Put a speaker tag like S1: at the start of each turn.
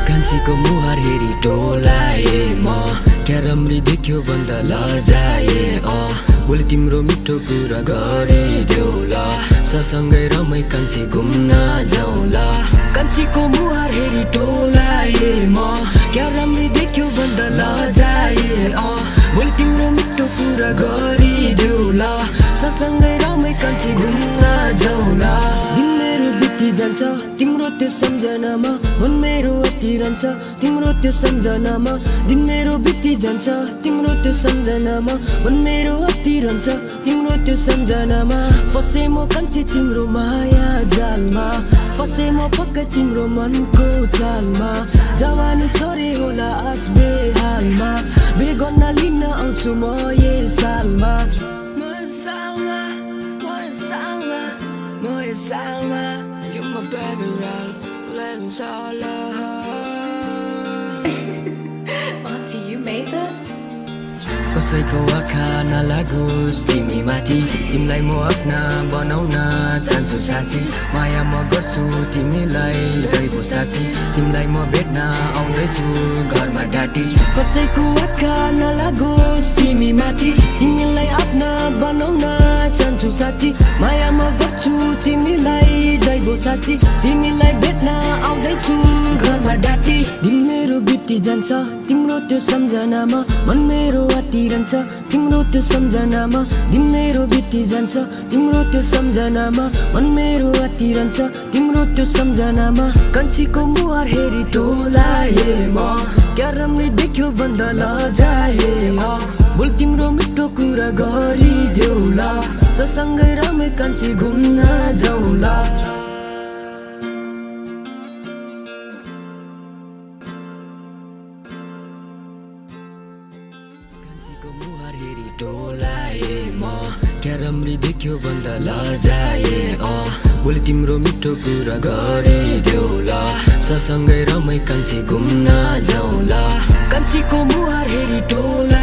S1: कान्छीको मुहार हेरी टोलाए म क्या राम्री देख्यो भन्दा लजाए भोलि तिम्रो मिठो कुरा गरिदेऊला ससँगै रमै कान्छी घुम्न जाउँला कान्छीको मुहार हेरी टोलाए म क्या राम्री देख्यो भन्दा लजाए भोलि तिम्रो मिठो कुरा गरिदेऊला ससँगै रमै कान्छी घुम्न जाउँला जान्छ तिम्रो त्यो सम्झनामा मन मेरो अतिरहन्छ तिम्रो त्यो सम्झनामा दिन मेरो बिति जान्छ तिम्रो त्यो सम्झनामा मन मेरो अतिरहन्छ तिम्रो त्यो सम्झनामा फसे म कान्छी तिम्रो माया जालमा फसे म पक्कै तिम्रो मनको चालमा जवानी छोरे होला आज बेहालमा बेगर्न लिन आउँछु म यस सालमा You're my baby girl, living solo.
S2: Auntie, you made this?
S1: कसैको आँखा नलागोस् तिमी माथि तिमीलाई म आफ्ना बनाउन चाहन्छु साँच्ची माया म गर्छु तिमीलाई दैव साँच्ची तिमीलाई म भेट्न आउँदैछु घरमा डाटी कसैको आँखा नलागोस् तिमी माथि तिमीलाई आफ्ना बनाउन चाहन्छु साँच्ची माया म गर्छु तिमीलाई दैव साँच्ची तिमीलाई भेट्न आउँदैछु घरमा डाटी दिन मेरो बिति जान्छ तिम्रो त्यो सम्झनामा मन मेरो रहन्छ तिम्रो त्यो सम्झनामा दिन मेरो बिति जान्छ तिम्रो त्यो सम्झनामा मन मेरो रहन्छ तिम्रो त्यो सम्झनामा कान्छीको मुहार हेरी टोलाए म क्या राम्री देख्यो भन्दा लजाए बोल तिम्रो मिठो कुरा गरिदेऊला ससँगै रमै कान्छी घुम्न जाउँला कान्छीको मुहार हेरी टोलाए म क्या राम्री देख्यो भन्दा लजाए भोलि तिम्रो मिठो कुरा गरिदेऊला ससँगै रमै कान्छी घुम्न जाउँला कान्छीको मुहार हेरी टोला